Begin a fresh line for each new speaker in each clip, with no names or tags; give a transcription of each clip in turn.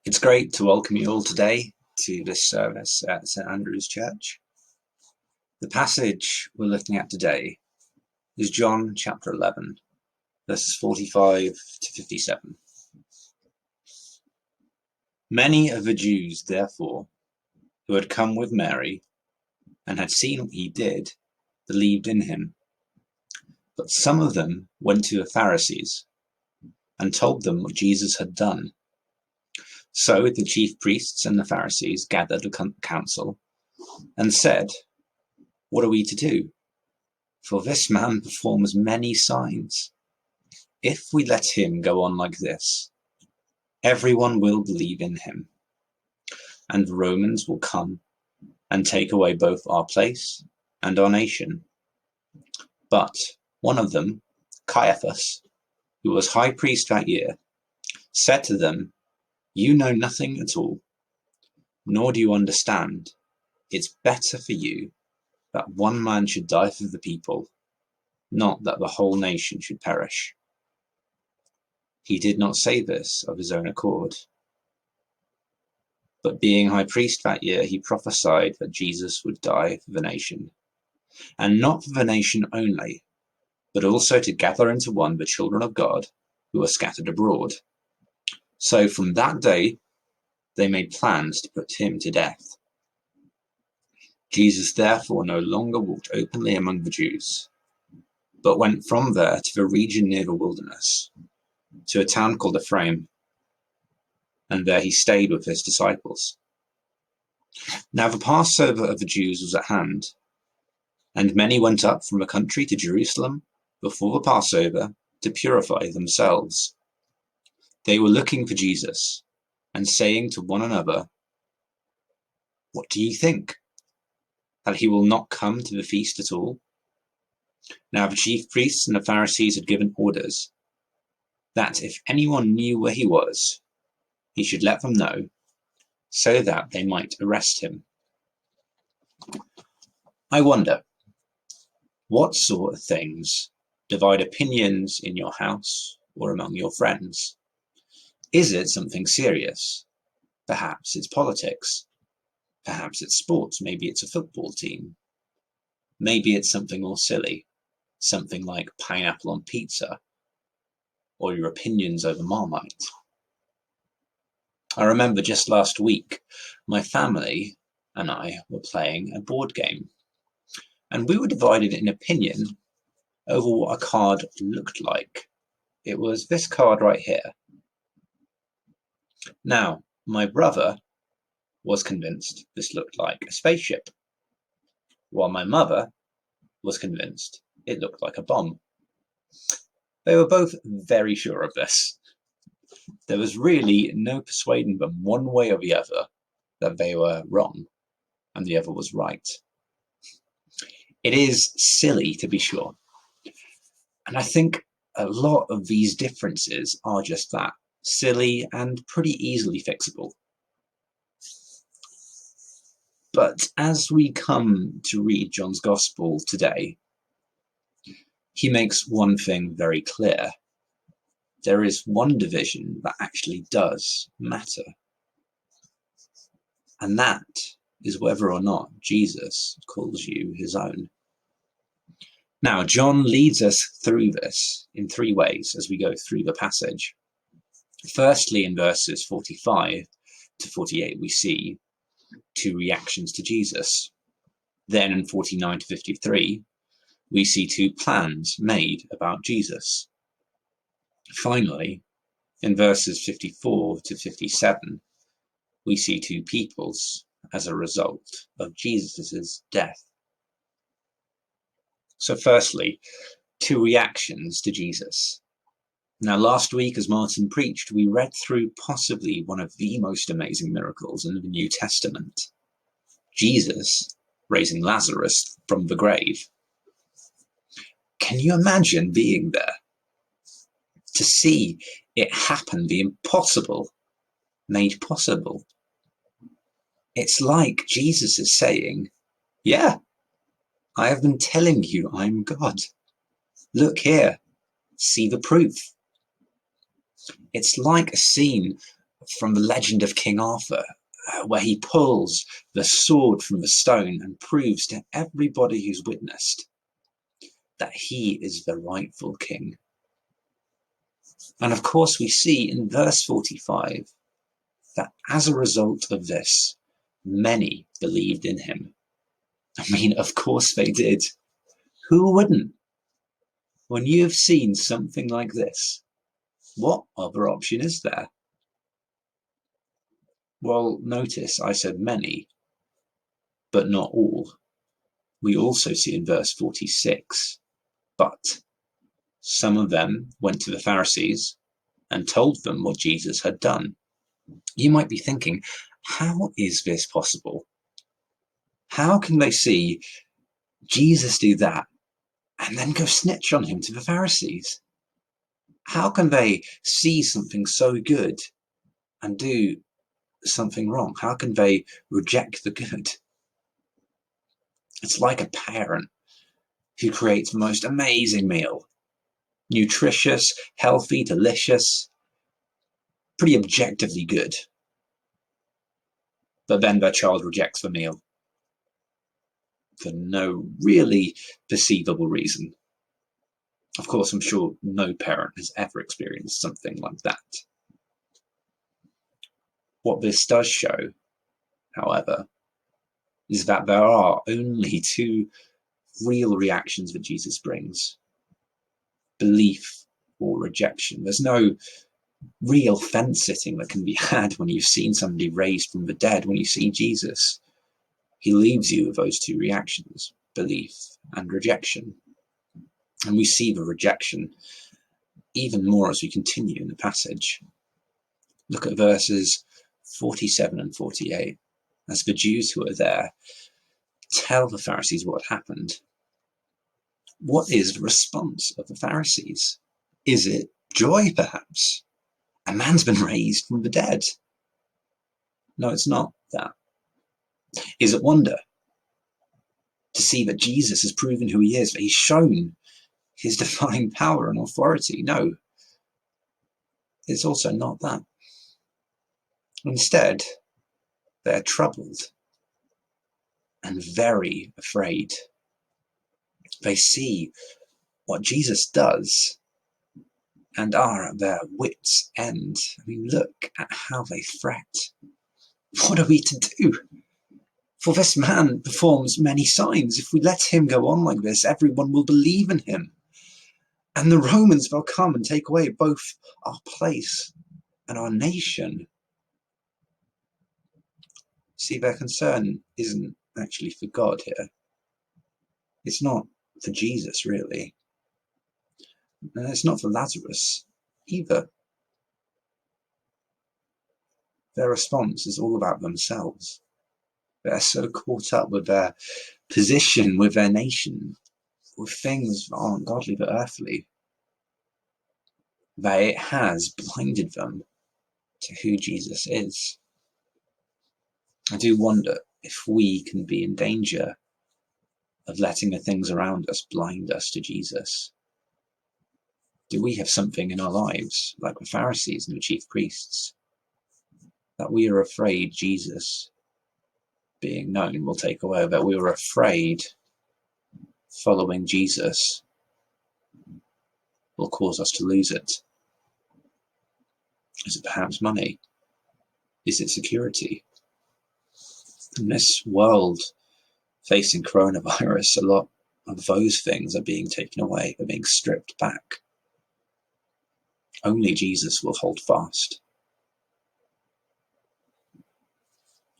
It's great to welcome you all today to this service at St Andrew's Church. The passage we're looking at today is John chapter 11, verses 45 to 57. Many of the Jews, therefore, who had come with Mary and had seen what he did, believed in him. But some of them went to the Pharisees and told them what Jesus had done. So the chief priests and the Pharisees gathered a council and said, "What are we to do? For this man performs many signs. If we let him go on like this, everyone will believe in him, and the Romans will come and take away both our place and our nation." But one of them, Caiaphas, who was high priest that year, said to them, "You know nothing at all, nor do you understand. It's better for you that one man should die for the people, not that the whole nation should perish." He did not say this of his own accord, but being high priest that year, he prophesied that Jesus would die for the nation, and not for the nation only, but also to gather into one the children of God who are scattered abroad. So from that day, they made plans to put him to death. Jesus therefore no longer walked openly among the Jews, but went from there to the region near the wilderness, to a town called Ephraim, and there he stayed with his disciples. Now the Passover of the Jews was at hand, and many went up from the country to Jerusalem before the Passover to purify themselves. They were looking for Jesus, and saying to one another, "What do ye think? That he will not come to the feast at all?" Now the chief priests and the Pharisees had given orders that if anyone knew where he was, he should let them know, so that they might arrest him. I wonder, what sort of things divide opinions in your house or among your friends? Is it something serious? Perhaps it's politics. Perhaps it's sports. Maybe it's a football team. Maybe it's something more silly, something like pineapple on pizza, or your opinions over Marmite. I remember just last week, my family and I were playing a board game, and we were divided in opinion over what a card looked like. It was this card right here. Now, my brother was convinced this looked like a spaceship, while my mother was convinced it looked like a bomb. They were both very sure of this. There was really no persuading them one way or the other that they were wrong and the other was right. It is silly, to be sure, and I think a lot of these differences are just that, silly and pretty easily fixable. But as we come to read John's Gospel today, he makes one thing very clear. There is one division that actually does matter, and that is whether or not Jesus calls you his own. Now, John leads us through this in three ways as we go through the passage. Firstly, in verses 45 to 48, we see two reactions to Jesus. Then in 49 to 53, we see two plans made about Jesus. Finally, in verses 54 to 57, we see two peoples as a result of Jesus' death. So firstly, two reactions to Jesus. Now, last week, as Martin preached, we read through possibly one of the most amazing miracles in the New Testament. Jesus raising Lazarus from the grave. Can you imagine being there? To see it happen, the impossible made possible. It's like Jesus is saying, "Yeah, I have been telling you I'm God. Look here, see the proof." It's like a scene from the legend of King Arthur, where he pulls the sword from the stone and proves to everybody who's witnessed that he is the rightful king. And of course, we see in verse 45 that as a result of this, many believed in him. I mean, of course they did. Who wouldn't? When you've seen something like this, what other option is there? Well, notice I said many, but not all. We also see in verse 46, but some of them went to the Pharisees and told them what Jesus had done. You might be thinking, how is this possible? How can they see Jesus do that and then go snitch on him to the Pharisees? How can they see something so good and do something wrong? How can they reject the good? It's like a parent who creates the most amazing meal. Nutritious, healthy, delicious, pretty objectively good. But then their child rejects the meal for no really perceivable reason. Of course, I'm sure no parent has ever experienced something like that. What this does show, however, is that there are only two real reactions that Jesus brings: belief or rejection. There's no real fence sitting that can be had when you've seen somebody raised from the dead. When you see Jesus, he leaves you with those two reactions: belief and rejection. And we see the rejection even more as we continue in the passage. Look at verses 47 and 48. As the Jews who are there tell the Pharisees what happened, what is the response of the Pharisees? Is it joy, perhaps? A man's been raised from the dead. No, it's not that. Is it wonder to see that Jesus has proven who he is, that he's shown his divine power and authority? No, it's also not that. Instead, they're troubled and very afraid. They see what Jesus does and are at their wits' end. I mean, look at how they fret. What are we to do? For this man performs many signs. If we let him go on like this, everyone will believe in him. And the Romans will come and take away both our place and our nation. See, their concern isn't actually for God here. It's not for Jesus, really. And it's not for Lazarus either. Their response is all about themselves. They're so caught up with their position, with their nation, with things that aren't godly but earthly, that it has blinded them to who Jesus is. I do wonder if we can be in danger of letting the things around us blind us to Jesus. Do we have something in our lives, like the Pharisees and the chief priests, that we are afraid Jesus being known will take away, that we are afraid following Jesus will cause us to lose it? Is it perhaps money? Is it security? In this world facing coronavirus, a lot of those things are being taken away, they're being stripped back. Only Jesus will hold fast.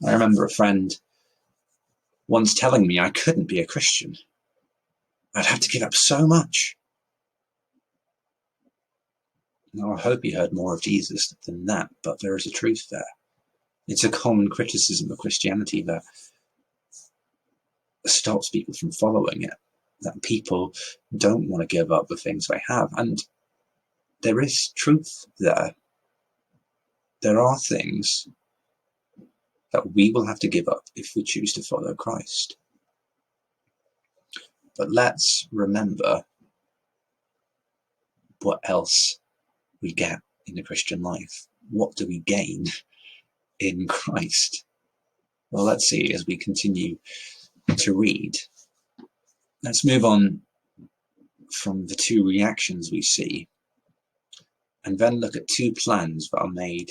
I remember a friend once telling me I couldn't be a Christian. I'd have to give up so much. Now, I hope he heard more of Jesus than that, but there is a truth there. It's a common criticism of Christianity that stops people from following it, that people don't want to give up the things they have. And there is truth there. There are things that we will have to give up if we choose to follow Christ. But let's remember what else we get in the Christian life. what do we gain in Christ? Well, let's see as we continue to read. Let's move on from the two reactions we see, and then look at two plans that are made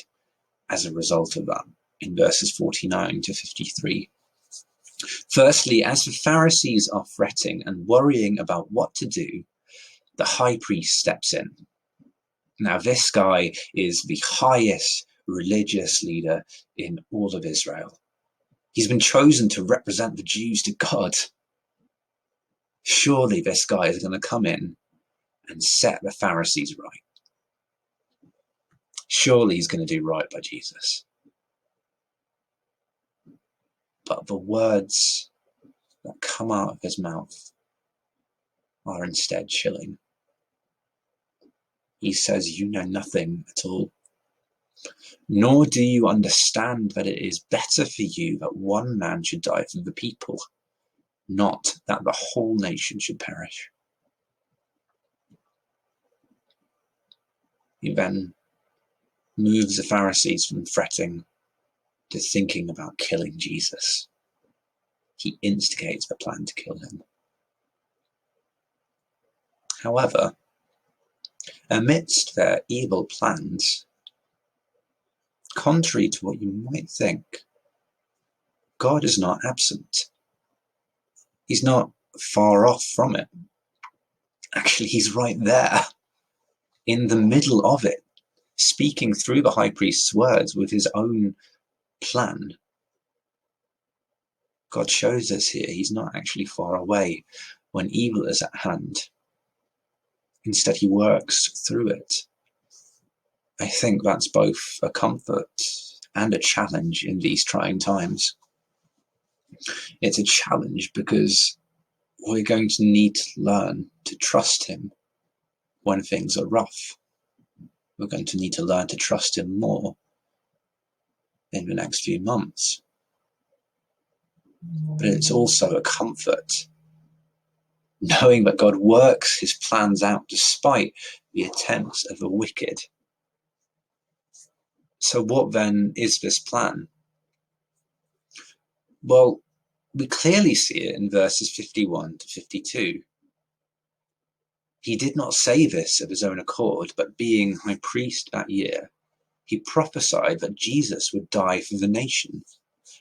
as a result of that in verses 49 to 53. Firstly, as the Pharisees are fretting and worrying about what to do, the high priest steps in. Now, this guy is the highest religious leader in all of Israel. He's been chosen to represent the Jews to God. Surely this guy is going to come in and set the Pharisees right. Surely he's going to do right by Jesus. But the words that come out of his mouth are instead chilling. He says, "You know nothing at all, nor do you understand that it is better for you that one man should die for the people, not that the whole nation should perish." He then moves the Pharisees from fretting to thinking about killing Jesus. He instigates the plan to kill him. However, amidst their evil plans, contrary to what you might think, God is not absent. He's not far off from it. Actually, he's right there, in the middle of it, speaking through the high priest's words with his own plan. God shows us here he's not actually far away when evil is at hand. Instead, he works through it. I think that's both a comfort and a challenge in these trying times. It's a challenge because we're going to need to learn to trust him when things are rough. We're going to need to learn to trust him more in the next few months. But it's also a comfort knowing that God works his plans out despite the attempts of the wicked. So what then is this plan? Well, we clearly see it in verses 51 to 52. He did not say this of his own accord, but being high priest that year, he prophesied that Jesus would die for the nation,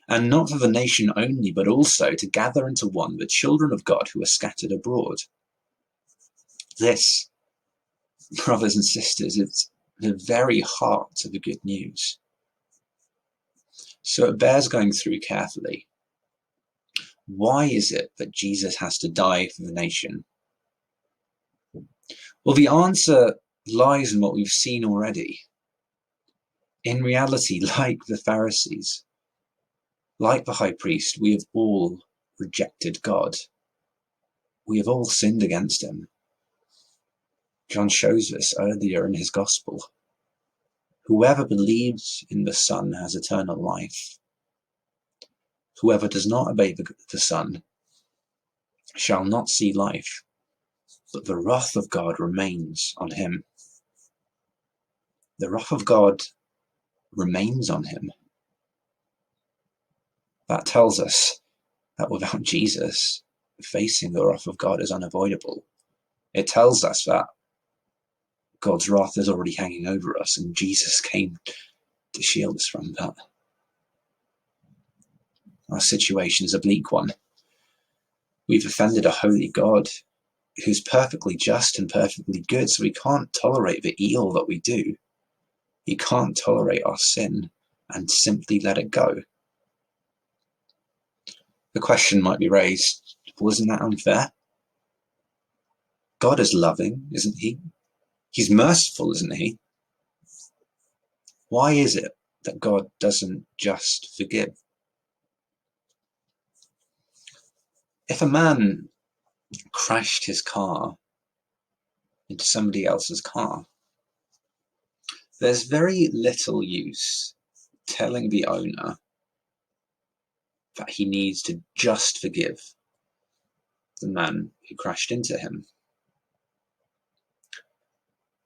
and not for the nation only, but also to gather into one the children of God who are scattered abroad. This, brothers and sisters, is the very heart of the good news. So it bears going through carefully. Why is it that Jesus has to die for the nation? Well, the answer lies in what we've seen already. In reality, like the Pharisees, like the high priest, we have all rejected God. We have all sinned against him. John shows this earlier in his gospel. Whoever believes in the Son has eternal life. Whoever does not obey the Son shall not see life, but the wrath of God remains on him. The wrath of God remains on him. That tells us that without Jesus, facing the wrath of God is unavoidable. It tells us that God's wrath is already hanging over us, and Jesus came to shield us from that. Our situation is a bleak one. We've offended a holy God who's perfectly just and perfectly good, so he can't tolerate the evil that we do. He can't tolerate our sin and simply let it go. The question might be raised, well, isn't that unfair? God is loving, isn't he? He's merciful, isn't he? Why is it that God doesn't just forgive? If a man crashed his car into somebody else's car, there's very little use telling the owner that he needs to just forgive the man who crashed into him.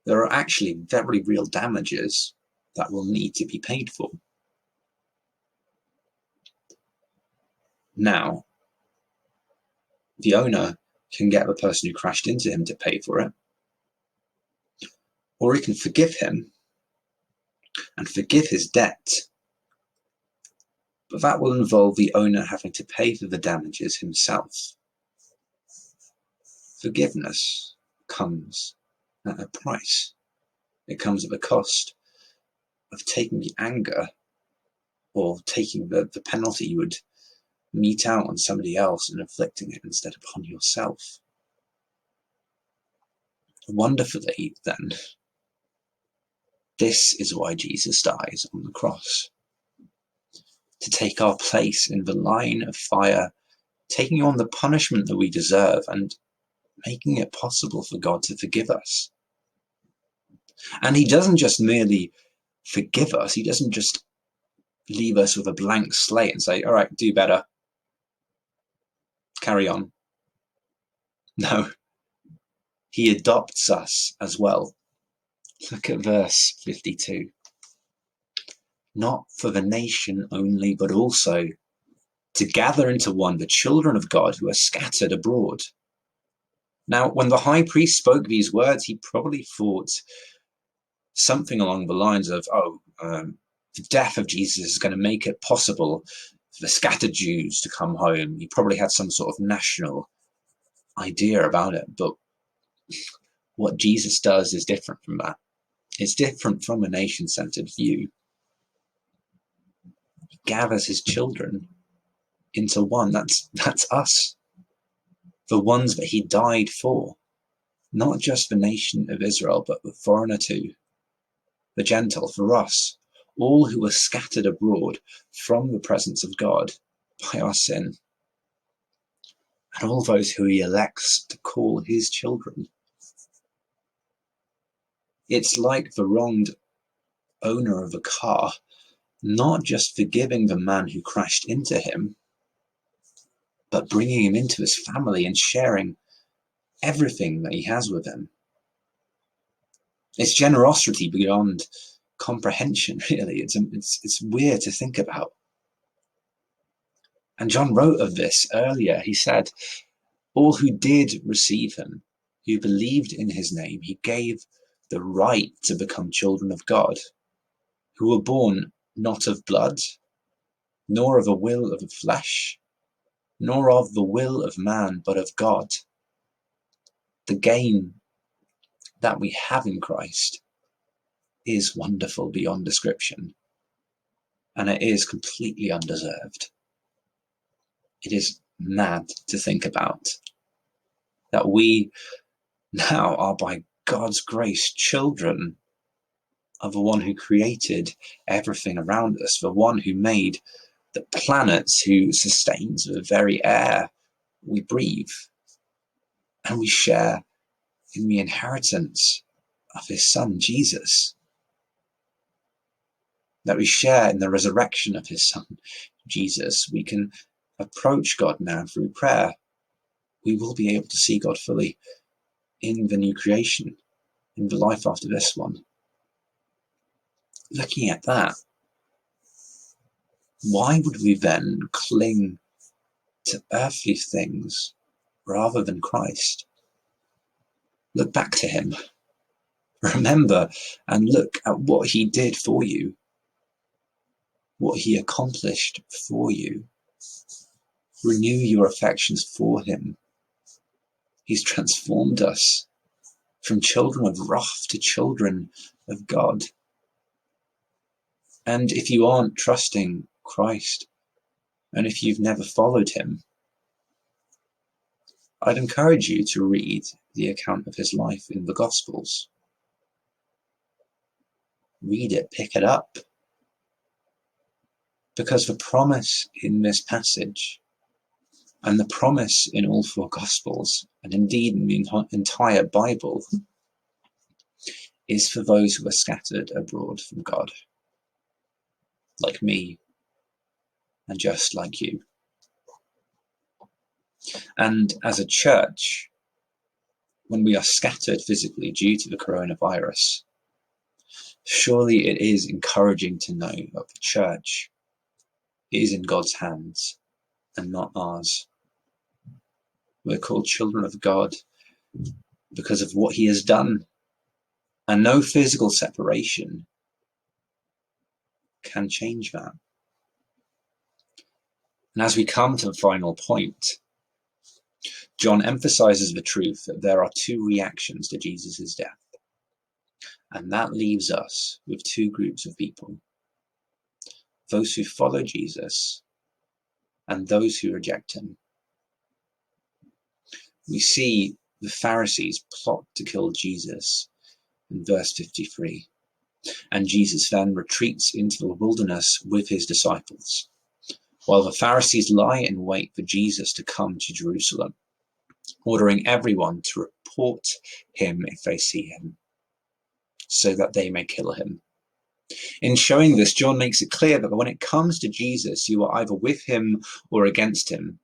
There are actually very real damages that will need to be paid for. Now, the owner can get the person who crashed into him to pay for it, or he can forgive him and forgive his debt, but that will involve the owner having to pay for the damages himself. Forgiveness comes at a price. It comes at the cost of taking the anger or taking the penalty you would mete out on somebody else and inflicting it instead upon yourself. Wonderfully, then, this is why Jesus dies on the cross. To take our place in the line of fire, taking on the punishment that we deserve and making it possible for God to forgive us. And he doesn't just merely forgive us, he doesn't just leave us with a blank slate and say, all right, do better, carry on. No, he adopts us as well. Look at verse 52. Not for the nation only, but also to gather into one the children of God who are scattered abroad. Now, when the high priest spoke these words, he probably thought something along the lines of, the death of Jesus is going to make it possible for the scattered Jews to come home. He probably had some sort of national idea about it, but what Jesus does is different from that. It's different from a nation-centered view. He gathers his children into one. That's us. The ones that he died for. Not just the nation of Israel, but the foreigner too. The Gentile, for us. All who were scattered abroad from the presence of God by our sin. And all those who he elects to call his children. It's like the wronged owner of a car not just forgiving the man who crashed into him, but bringing him into his family and sharing everything that he has with him. It's generosity beyond comprehension, really. It's weird to think about. And John wrote of this earlier. He said, all who did receive him, who believed in his name, he gave the right to become children of God, who were born not of blood, nor of the will of the flesh, nor of the will of man, but of God. The gain that we have in Christ is wonderful beyond description, and it is completely undeserved. It is mad to think about that we now are, by God's grace, children of the one who created everything around us, the one who made the planets, who sustains the very air we breathe. And we share in the inheritance of his son, Jesus. That we share in the resurrection of his son, Jesus. We can approach God now through prayer. We will be able to see God fully in the new creation, in the life after this one. Looking at that, why would we then cling to earthly things rather than Christ? Look back to him. Remember and look at what he did for you, what he accomplished for you. Renew your affections for him. He's transformed us from children of wrath to children of God. And if you aren't trusting Christ, and if you've never followed him, I'd encourage you to read the account of his life in the Gospels. Read it, pick it up. Because the promise in this passage, and the promise in all four Gospels, and indeed in the entire Bible, is for those who are scattered abroad from God, like me, and just like you. And as a church, when we are scattered physically due to the coronavirus, Surely it is encouraging to know that the church is in God's hands and not ours. We're called children of God because of what he has done, and no physical separation can change that. And as we come to the final point, John emphasizes the truth that there are two reactions to Jesus' death. And that leaves us with two groups of people: those who follow Jesus and those who reject him. We see the Pharisees plot to kill Jesus in verse 53. And Jesus then retreats into the wilderness with his disciples, while the Pharisees lie in wait for Jesus to come to Jerusalem, ordering everyone to report him if they see him, so that they may kill him. In showing this, John makes it clear that when it comes to Jesus, you are either with him or against him.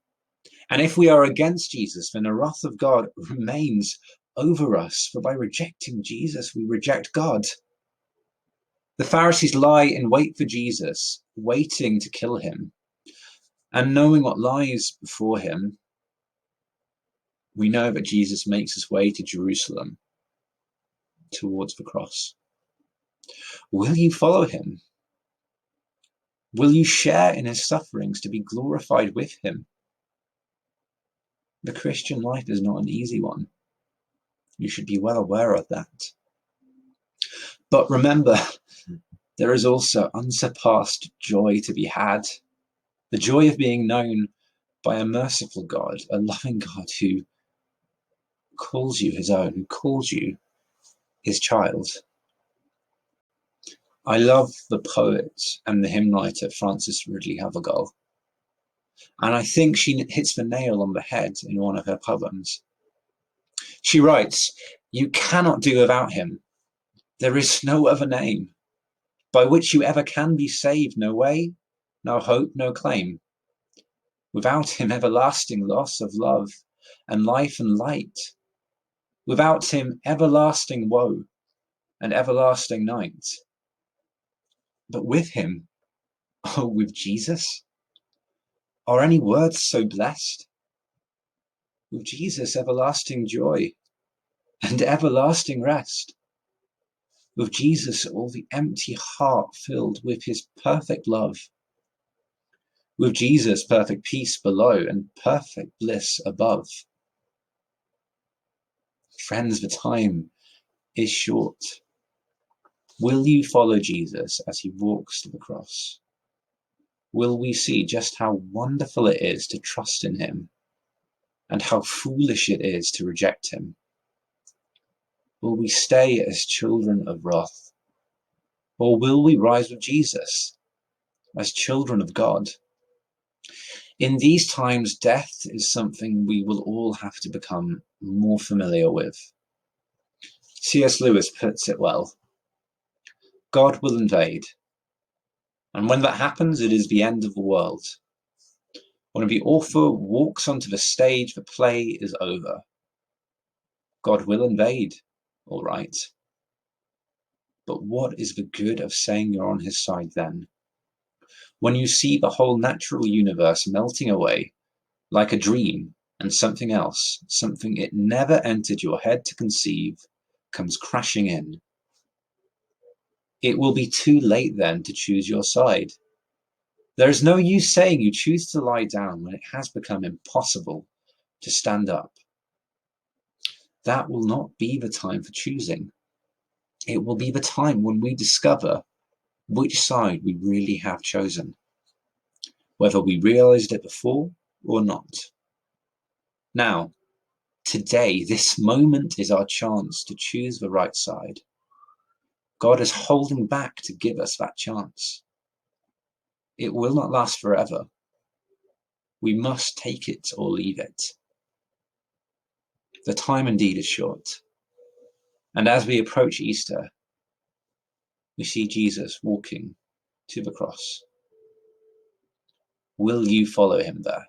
And if we are against Jesus, then the wrath of God remains over us, for by rejecting Jesus, we reject God. The Pharisees lie in wait for Jesus, waiting to kill him. And knowing what lies before him, we know that Jesus makes his way to Jerusalem, towards the cross. Will you follow him? Will you share in his sufferings to be glorified with him? The Christian life is not an easy one. You should be well aware of that. But remember, there is also unsurpassed joy to be had. The joy of being known by a merciful God, a loving God who calls you his own, who calls you his child. I love the poet and the hymn writer Frances Ridley Havergal, and I think she hits the nail on the head in one of her poems. She writes, "You cannot do without him. There is no other name by which you ever can be saved, no way, no hope, no claim. Without him, everlasting loss of love and life and light. Without him, everlasting woe and everlasting night. But with him, oh, with Jesus, are any words so blessed? With Jesus, everlasting joy and everlasting rest. With Jesus, all the empty heart filled with his perfect love. With Jesus, perfect peace below and perfect bliss above." Friends, the time is short. Will you follow Jesus as he walks to the cross? Will we see just how wonderful it is to trust in him and how foolish it is to reject him? Will we stay as children of wrath? Or will we rise with Jesus as children of God? In these times, death is something we will all have to become more familiar with. C.S. Lewis puts it well: God will invade, and when that happens, it is the end of the world. When the author walks onto the stage, the play is over. God will invade, all right. But what is the good of saying you're on his side then, when you see the whole natural universe melting away like a dream, and something else, something it never entered your head to conceive, comes crashing in? It will be too late then to choose your side. There is no use saying you choose to lie down when it has become impossible to stand up. That will not be the time for choosing. It will be the time when we discover which side we really have chosen, whether we realized it before or not. Now, today, this moment is our chance to choose the right side. God is holding back to give us that chance. It will not last forever. We must take it or leave it. The time indeed is short. And as we approach Easter, we see Jesus walking to the cross. Will you follow him there?